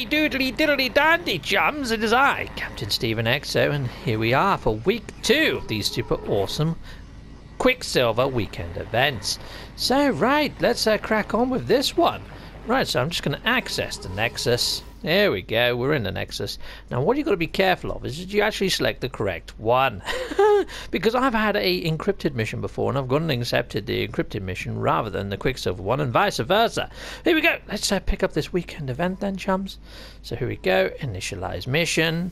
Howdy doodly diddly dandy, chums. It is I, Captain Stephen XO, and here we are for week 2 of these super awesome Quicksilver weekend events. So, right, let's crack on with this one. Right, so I'm just going to access the Nexus. There we go, we're in the Nexus. Now, what you've got to be careful of is that you actually select the correct one. Because I've had a encrypted mission before, and I've gone and accepted the encrypted mission rather than the Quicksilver one, and vice versa. Here we go. Let's pick up this weekend event then, chums. So here we go. Initialize mission.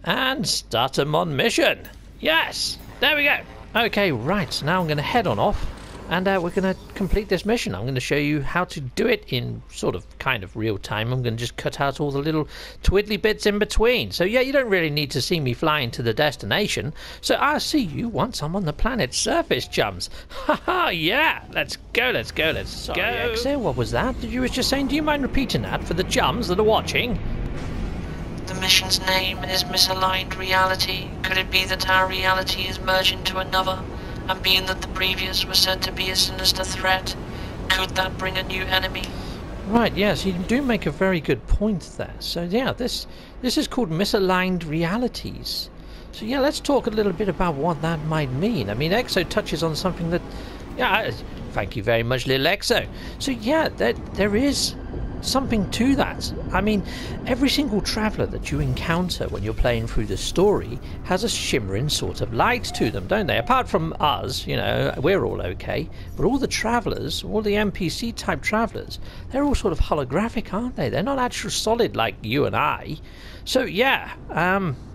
And start 'em on mission. Yes, there we go. Okay, right, so now I'm going to head on off. And we're going to complete this mission. I'm going to show you how to do it in sort of kind of real time. I'm going to just cut out all the little twiddly bits in between. So yeah, you don't really need to see me flying to the destination. So I'll see you once I'm on the planet's surface, chums. Haha, yeah. Let's go, let's go, let's go. Exo, what was that? You were just saying, do you mind repeating that for the chums that are watching? The mission's name is Misaligned Reality. Could it be that our reality is merging to another? And being that the previous was said to be a sinister threat, could that bring a new enemy? Right, yes, you do make a very good point there. So yeah, this is called Misaligned Realities. So yeah, let's talk a little bit about what that might mean. I mean, Exo touches on something that, yeah, thank you very much, little Exo. So yeah, there is something to that. I mean, every single traveller that you encounter when you're playing through the story has a shimmering sort of light to them, don't they? Apart from us, you know, we're all okay, but all the travellers, all the NPC type travellers, they're all sort of holographic, aren't they? They're not actual solid like you and I. So yeah,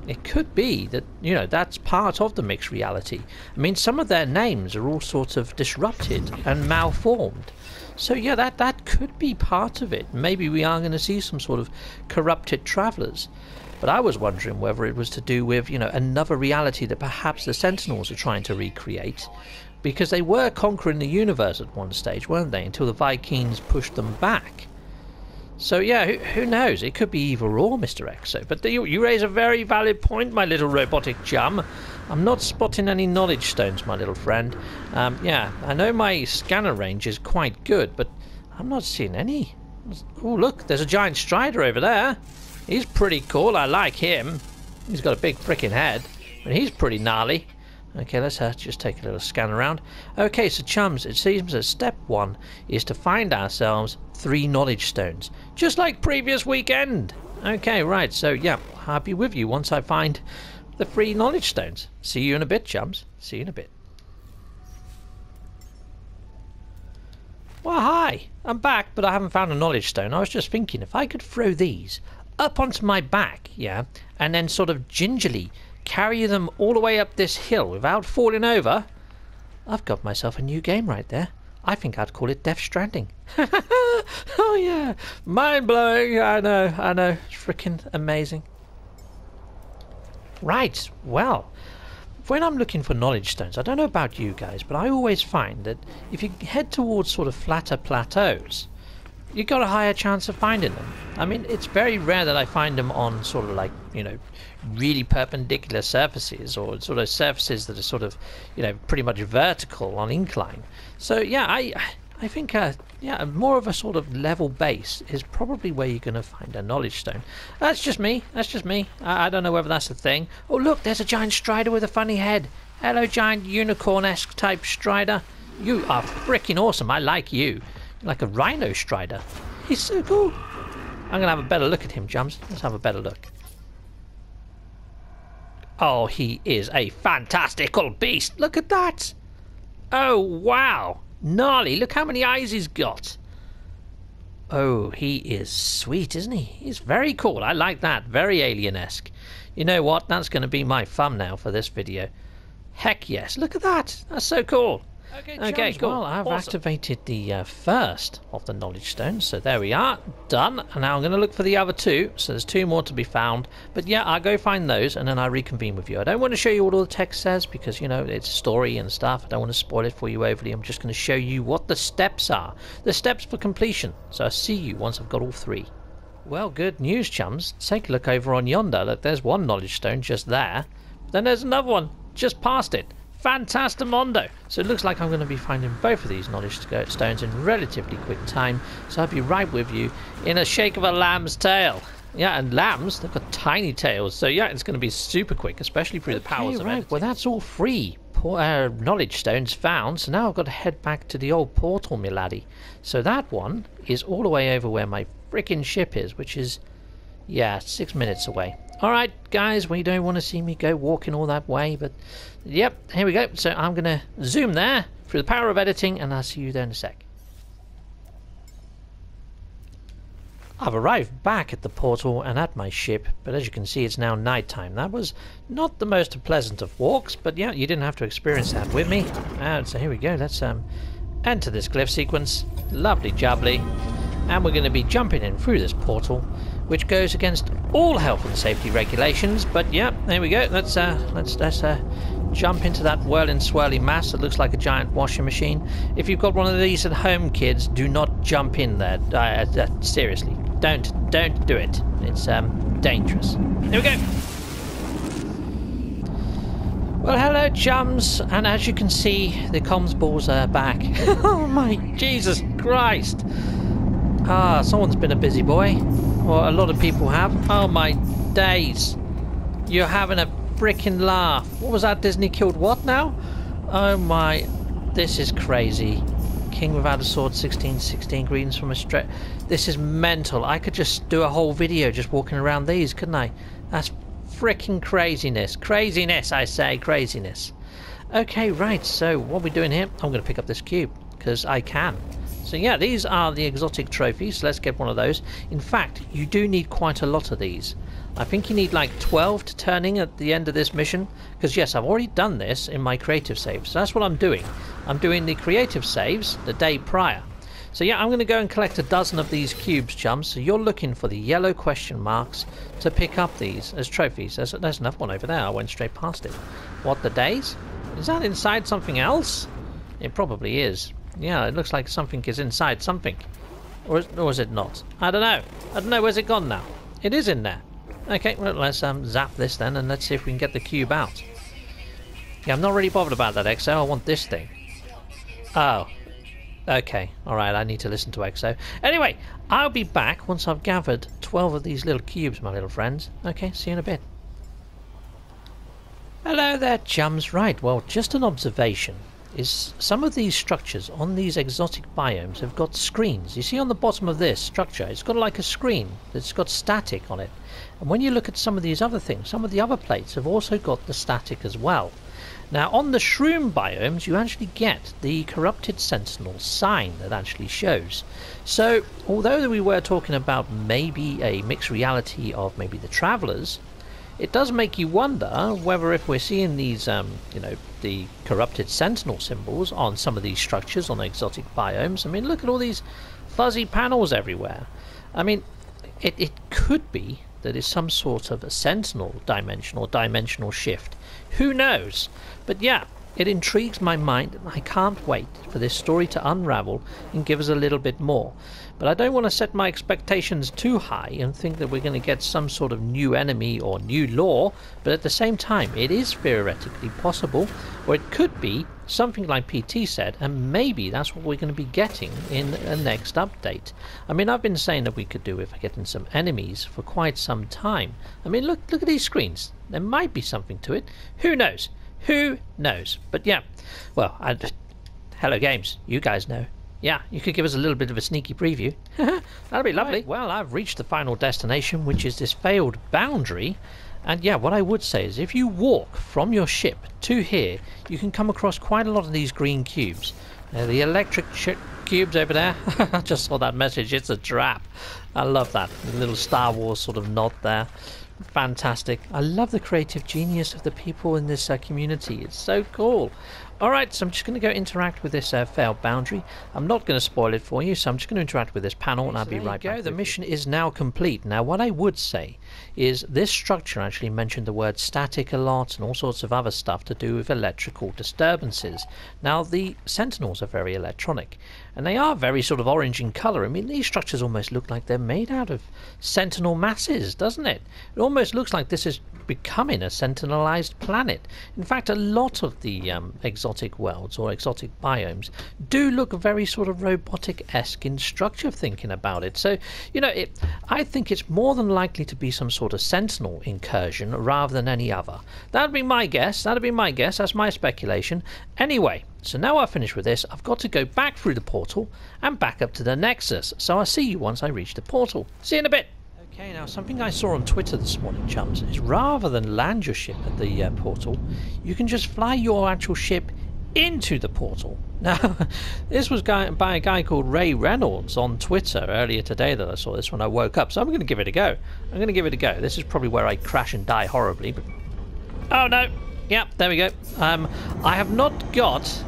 it could be that, you know, that's part of the mixed reality. I mean, some of their names are all sort of disrupted and malformed. So yeah, that could be part of it. Maybe we are going to see some sort of corrupted travellers. But I was wondering whether it was to do with, you know, another reality that perhaps the Sentinels are trying to recreate. Because they were conquering the universe at one stage, weren't they? Until the Vikings pushed them back. So yeah, who knows? It could be either or, Mr. Exo. But you raise a very valid point, my little robotic chum. I'm not spotting any knowledge stones, my little friend. Yeah, I know my scanner range is quite good, but I'm not seeing any. Oh, look, there's a giant strider over there. He's pretty cool. I like him. He's got a big freaking head, but he's pretty gnarly. Okay, let's just take a little scan around. Okay, so chums, it seems that step 1 is to find ourselves 3 knowledge stones, just like previous weekend. Okay, right, so yeah, I'll be with you once I find the 3 knowledge stones. See you in a bit, chums. See you in a bit. Well, hi, I'm back, but I haven't found a knowledge stone. I was just thinking, if I could throw these up onto my back, yeah, and then sort of gingerly carry them all the way up this hill without falling over, I've got myself a new game right there. I think I'd call it Death Stranding. Oh yeah, mind-blowing. I know, it's freaking amazing. Right, well, when I'm looking for knowledge stones, I don't know about you guys, but I always find that if you head towards sort of flatter plateaus, you've got a higher chance of finding them. I mean, it's very rare that I find them on sort of like, you know, really perpendicular surfaces, or sort of surfaces that are sort of, you know, pretty much vertical on incline. So yeah, I think yeah, more of a sort of level base is probably where you're going to find a knowledge stone. That's just me. I don't know whether that's the thing. Oh look, there's a giant strider with a funny head. Hello, giant unicorn-esque type strider. You are freaking awesome. I like you. Like a rhino strider. He's so cool. I'm going to have a better look at him, chums. Let's have a better look. Oh, he is a fantastical beast. Look at that. Oh, wow. Gnarly. Look how many eyes he's got. Oh, he is sweet, isn't he? He's very cool. I like that. Very alien-esque. You know what? That's going to be my thumbnail for this video. Heck yes. Look at that. That's so cool. Okay, cool. Well, I've activated the first of the knowledge stones, so there we are, done. And now I'm going to look for the other 2, so there's 2 more to be found. But yeah, I'll go find those, and then I'll reconvene with you. I don't want to show you what all the text says, because, you know, it's story and stuff. I don't want to spoil it for you overly. I'm just going to show you what the steps are. The steps for completion. So I'll see you once I've got all 3. Well, good news, chums. Take a look over on yonder. Look, there's one knowledge stone just there. Then there's another one just past it. Fantastamondo! So it looks like I'm going to be finding both of these knowledge stones in relatively quick time, so I'll be right with you in a shake of a lamb's tail. Yeah, and lambs, they've got tiny tails. So yeah, it's going to be super quick, especially through the powers of editing. Well, that's all free. Knowledge stones found. So now I've got to head back to the old portal, my laddie. So that one is all the way over where my frickin' ship is, which is, yeah, 6 minutes away. Alright, guys, well, you don't want to see me go walking all that way, but yep, here we go. So I'm going to zoom there through the power of editing, and I'll see you there in a sec. I've arrived back at the portal and at my ship, but as you can see, it's now night time. That was not the most pleasant of walks, but yeah, you didn't have to experience that with me. So here we go. Let's enter this glyph sequence. Lovely jubbly. And we're going to be jumping in through this portal, which goes against all health and safety regulations. But yeah, there we go. Let's jump into that whirling, swirly mass that looks like a giant washing machine. If you've got one of these at home, kids, do not jump in there. Seriously, don't do it. It's dangerous. Here we go. Well, hello, chums, and as you can see, the comms balls are back. Oh my Jesus Christ! Someone's been a busy boy, or a lot of people have. Oh my days! You're having a frickin' laugh. What was that? Disney killed what now? Oh my, this is crazy. King without a sword, 1616 greens from a straight. This is mental. I could just do a whole video just walking around these, couldn't I? That's frickin' craziness. Craziness, I say, craziness. Okay, right, so what are we doing here? I'm going to pick up this cube, because I can. So yeah, these are the exotic trophies. Let's get one of those. In fact, you do need quite a lot of these. I think you need like 12 to turn in at the end of this mission, because yes, I've already done this in my creative saves. So that's what I'm doing. I'm doing the creative saves the day prior. So yeah, I'm going to go and collect a dozen of these cubes, chums. So you're looking for the yellow question marks to pick up these as trophies. There's another one over there. I went straight past it. What the days? Is that inside something else? It probably is. Yeah, it looks like something is inside something. Or is it not? I don't know. I don't know. Where's it gone now? It is in there. Okay, well, let's zap this then, and let's see if we can get the cube out. Yeah, I'm not really bothered about that, XO. I want this thing. Oh. Okay, alright, I need to listen to XO. Anyway, I'll be back once I've gathered 12 of these little cubes, my little friends. Okay, see you in a bit. Hello there, chums. Right, well, just an observation is some of these structures on these exotic biomes have got screens. You see on the bottom of this structure, it's got like a screen that's got static on it. And when you look at some of these other things, some of the other plates have also got the static as well. Now on the shroom biomes, you actually get the corrupted sentinel sign that actually shows. So although we were talking about maybe a mixed reality of maybe the travelers, it does make you wonder whether if we're seeing these, you know, the corrupted sentinel symbols on some of these structures on the exotic biomes. I mean, look at all these fuzzy panels everywhere. I mean, it could be that it's some sort of a sentinel dimension or dimensional shift. Who knows? But yeah, it intrigues my mind, and I can't wait for this story to unravel and give us a little bit more. But I don't want to set my expectations too high and think that we're going to get some sort of new enemy or new lore, but at the same time it is theoretically possible, or it could be something like PT said, and maybe that's what we're going to be getting in a next update. I mean, I've been saying that we could do with getting some enemies for quite some time. I mean, look at these screens. There might be something to it. Who knows? Who knows? But yeah, well, hello games, you guys know. Yeah, you could give us a little bit of a sneaky preview. That'd be lovely. Right, well, I've reached the final destination, which is this failed boundary. And yeah, what I would say is if you walk from your ship to here, you can come across quite a lot of these green cubes. The electric cubes over there. I just saw that message. It's a trap. I love that. The little Star Wars sort of nod there. Fantastic. I love the creative genius of the people in this community. It's so cool. Alright, so I'm just going to go interact with this failed boundary. I'm not going to spoil it for you, so I'm just going to interact with this panel, and I'll be right back. The mission is now complete. Now, what I would say is this structure actually mentioned the word static a lot and all sorts of other stuff to do with electrical disturbances. Now, the sentinels are very electronic, and they are very sort of orange in colour. I mean, these structures almost look like they're made out of sentinel masses, doesn't it? It almost looks like this has becoming a sentinelized planet. In fact, a lot of the exotic worlds or exotic biomes do look very sort of robotic-esque in structure, thinking about it. So, you know, I think it's more than likely to be some sort of sentinel incursion rather than any other. That'd be my guess. That's my speculation. Anyway, so now I've finished with this, I've got to go back through the portal and back up to the Nexus. So I'll see you once I reach the portal. See you in a bit. Okay, now something I saw on Twitter this morning, chums, is rather than land your ship at the portal, you can just fly your actual ship into the portal. Now, this was by a guy called Ray Reynolds on Twitter earlier today that I saw this when I woke up, so I'm going to give it a go. This is probably where I crash and die horribly, but... Oh no! Yep, there we go. I have not got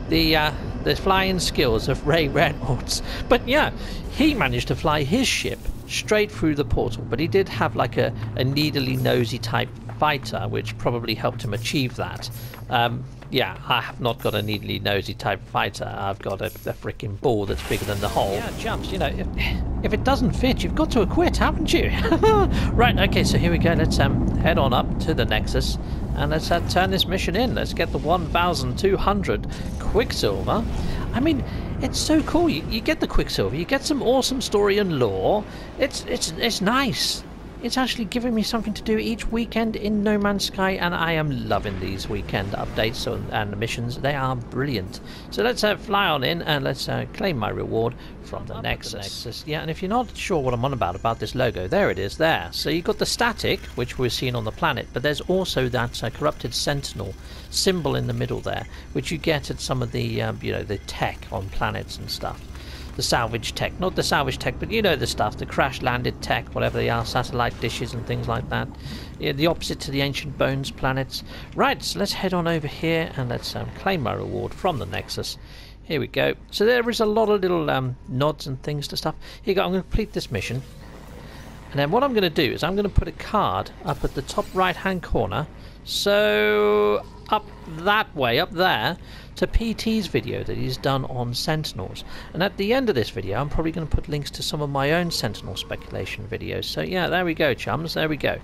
the flying skills of Ray Reynolds, but yeah, he managed to fly his ship straight through the portal, but he did have like a needly nosy type fighter, which probably helped him achieve that. Yeah, I have not got a needly nosy type fighter. I've got a freaking ball that's bigger than the hole. Yeah, chumps, you know, if it doesn't fit, you've got to acquit, haven't you? Right, okay, so here we go. Let's head on up to the Nexus and let's turn this mission in. Let's get the 1,200 Quicksilver. I mean, it's so cool. You get the Quicksilver, you get some awesome story and lore. It's nice. It's actually giving me something to do each weekend in No Man's Sky, and I am loving these weekend updates and missions. They are brilliant. So let's fly on in and let's claim my reward from the Nexus. Yeah, and if you're not sure what I'm on about this logo, there it is there. So you've got the static, which we're seeing on the planet, but there's also that corrupted sentinel symbol in the middle there, which you get at some of the, you know, the tech on planets and stuff. The salvage tech, not the salvage tech, but you know the stuff, the crash landed tech, whatever they are, satellite dishes and things like that. Yeah, the opposite to the ancient bones planets. Right, so let's head on over here and let's claim my reward from the Nexus. Here we go. So there is a lot of little nods and things to stuff. Here you go, I'm going to complete this mission. And then what I'm going to do is I'm going to put a card up at the top right hand corner. So up that way, up there, to PT's video that he's done on Sentinels. And at the end of this video, I'm probably going to put links to some of my own Sentinel speculation videos. So yeah, there we go, chums, there we go.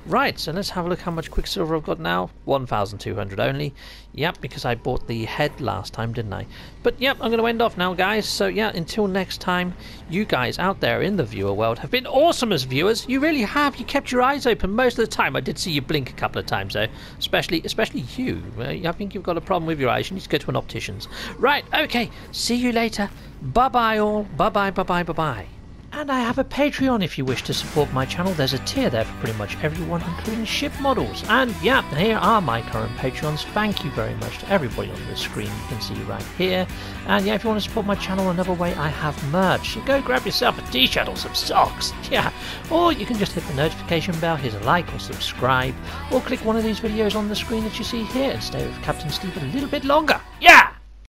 Right, so let's have a look how much Quicksilver I've got now. 1,200 only. Yep, because I bought the head last time, didn't I? But yep, I'm going to end off now, guys. So yeah, until next time, you guys out there in the viewer world have been awesome as viewers. You really have. You kept your eyes open most of the time. I did see you blink a couple of times, though. Especially you. I think you've got a problem with your eyes. You need to go to an optician's. Right, okay. See you later. Bye-bye all. Bye-bye, bye-bye, bye-bye. And I have a Patreon if you wish to support my channel. There's a tier there for pretty much everyone, including ship models. And yeah, here are my current Patreons. Thank you very much to everybody on the screen. You can see right here. And yeah, if you want to support my channel another way, I have merch. So go grab yourself a t-shirt or some socks. Yeah. Or you can just hit the notification bell, hit a like or subscribe. Or click one of these videos on the screen that you see here and stay with Captain Steve a little bit longer. Yeah!